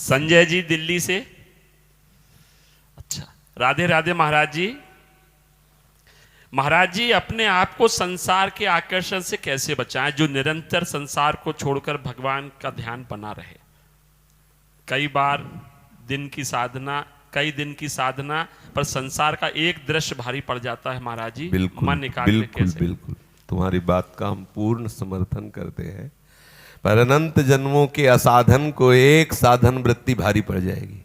संजय जी दिल्ली से। अच्छा, राधे राधे महाराज जी। महाराज जी, अपने आप को संसार के आकर्षण से कैसे बचाएं जो निरंतर संसार को छोड़कर भगवान का ध्यान बना रहे। कई बार कई दिन की साधना पर संसार का एक दृश्य भारी पड़ जाता है महाराज जी। बिल्कुल मन एकाग्र बिल्कुल कैसे? बिल्कुल, तुम्हारी बात का हम पूर्ण समर्थन करते हैं। पर अनंत जन्मों के असाधन को एक साधन वृत्ति भारी पड़ जाएगी।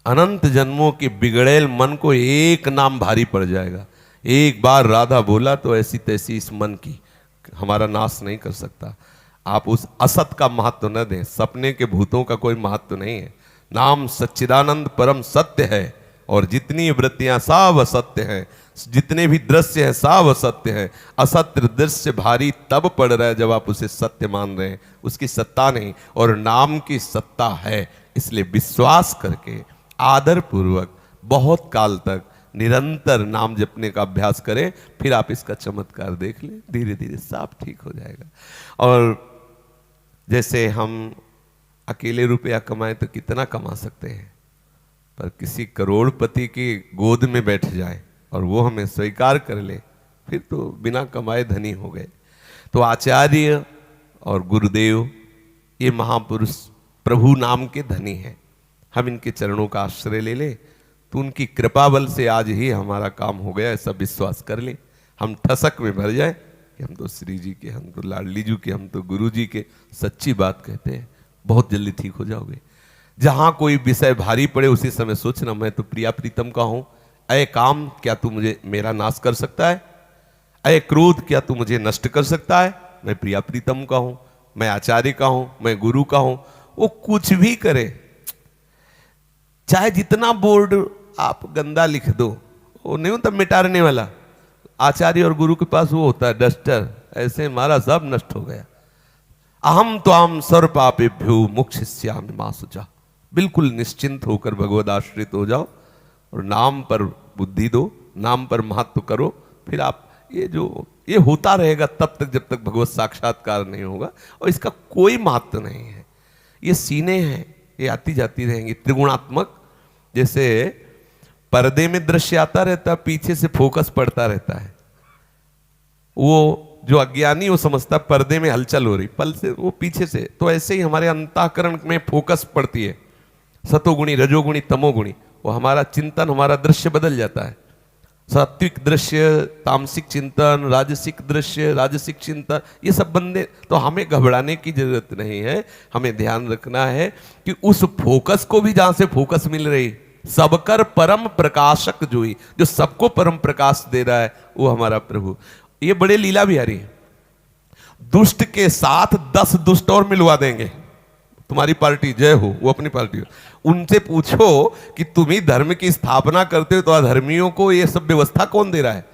अनंत जन्मों के बिगड़ेल मन को एक नाम भारी पड़ जाएगा। एक बार राधा बोला तो ऐसी तैसी इस मन की हमारा नाश नहीं कर सकता। आप उस असत का महत्व न दें, सपने के भूतों का कोई महत्व नहीं है। नाम सच्चिदानंद परम सत्य है और जितनी वृत्तियां सब असत्य हैं, जितने भी दृश्य हैं सब असत्य हैं। असत्य दृश्य भारी तब पड़ रहा है जब आप उसे सत्य मान रहे हैं, उसकी सत्ता नहीं, और नाम की सत्ता है। इसलिए विश्वास करके आदर पूर्वक बहुत काल तक निरंतर नाम जपने का अभ्यास करें, फिर आप इसका चमत्कार देख लें, धीरे धीरे सब ठीक हो जाएगा। और जैसे हम अकेले रुपया कमाएं तो कितना कमा सकते हैं, पर किसी करोड़पति की गोद में बैठ जाए और वो हमें स्वीकार कर ले, फिर तो बिना कमाए धनी हो गए। तो आचार्य और गुरुदेव ये महापुरुष प्रभु नाम के धनी हैं। हम इनके चरणों का आश्रय ले लें तो उनकी कृपा बल से आज ही हमारा काम हो गया, ऐसा विश्वास कर लें। हम ठसक में भर जाए कि हम तो श्री जी के, हम तो लाडली जी के, हम तो गुरु जी के। सच्ची बात कहते हैं, बहुत जल्दी ठीक हो जाओगे। जहां कोई विषय भारी पड़े उसी समय सोचना, मैं तो प्रिया प्रीतम का हूं। अय काम, क्या तू मुझे मेरा नाश कर सकता है? अय क्रोध, क्या तू मुझे नष्ट कर सकता है? मैं प्रिया प्रीतम का हूं, मैं आचार्य का हूं, मैं गुरु का हूं। वो कुछ भी करे, चाहे जितना बोर्ड आप गंदा लिख दो, वो नहीं होता मिटाने वाला। आचार्य और गुरु के पास वो होता है डस्टर, ऐसे हमारा सब नष्ट हो गया। अहम त्वाम सर्व पापेभ्यो मोक्षयिष्यामि मा शुचा। बिल्कुल निश्चिंत होकर भगवद आश्रित हो जाओ और नाम पर बुद्धि दो, नाम पर महत्व करो। फिर आप ये होता रहेगा तब तक जब तक भगवत साक्षात्कार नहीं होगा। और इसका कोई महत्व नहीं है, ये सीने हैं, ये आती जाती रहेंगी त्रिगुणात्मक। जैसे पर्दे में दृश्य आता रहता है, पीछे से फोकस पड़ता रहता है। वो जो अज्ञानी वो समझता पर्दे में हलचल हो रही, पल से वो पीछे से। तो ऐसे ही हमारे अंतःकरण में फोकस पड़ती है, सतोगुणी रजोगुणी तमोगुणी, वो हमारा चिंतन, हमारा दृश्य बदल जाता है। सात्विक दृश्य, तामसिक चिंतन, राजसिक दृश्य, राजसिक चिंतन, ये सब बंदे। तो हमें घबराने की जरूरत नहीं है। हमें ध्यान रखना है कि उस फोकस को भी जहां से फोकस मिल रही, सबकर परम प्रकाशक जो सबको परम प्रकाश दे रहा है, वो हमारा प्रभु। ये बड़े लीला बिहारी हैं। दुष्ट के साथ 10 दुष्ट और मिलवा देंगे। तुम्हारी पार्टी जय हो, वो अपनी पार्टी हो। उनसे पूछो कि तुम ही धर्म की स्थापना करते हो तो अधर्मियों को ये सब व्यवस्था कौन दे रहा है?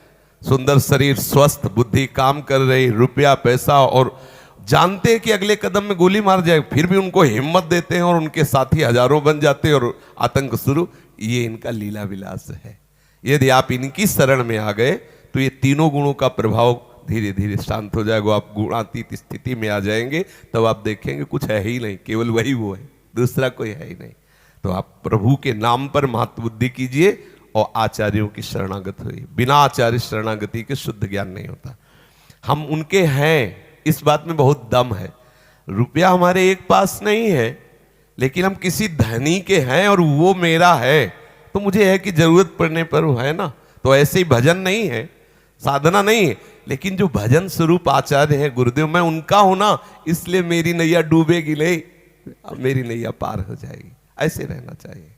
सुंदर शरीर, स्वस्थ बुद्धि काम कर रही, रुपया पैसा, और जानते हैं कि अगले कदम में गोली मार जाए, फिर भी उनको हिम्मत देते हैं और उनके साथी हजारों बन जाते हैं और आतंक शुरू। ये इनका लीला विलास है। यदि आप इनकी शरण में आ गए तो ये तीनों गुणों का प्रभाव धीरे धीरे शांत हो जाएगा। आप गुणातीत स्थिति में आ जाएंगे, तब आप देखेंगे कुछ है ही नहीं, केवल वही वो है, दूसरा कोई है ही नहीं। तो आप प्रभु के नाम पर महत्व बुद्धि कीजिए और आचार्यों की शरणागत हुई। बिना आचार्य शरणागति के शुद्ध ज्ञान नहीं होता। हम उनके हैं, इस बात में बहुत दम है। रुपया हमारे एक पास नहीं है, लेकिन हम किसी धनी के हैं और वो मेरा है, तो मुझे है कि जरूरत पड़ने पर वो है ना। तो ऐसे ही भजन नहीं है, साधना नहीं है, लेकिन जो भजन स्वरूप आचार्य है गुरुदेव, मैं उनका हूं ना, इसलिए मेरी नैया डूबेगी नहीं, मेरी नैया पार हो जाएगी। ऐसे रहना चाहिए।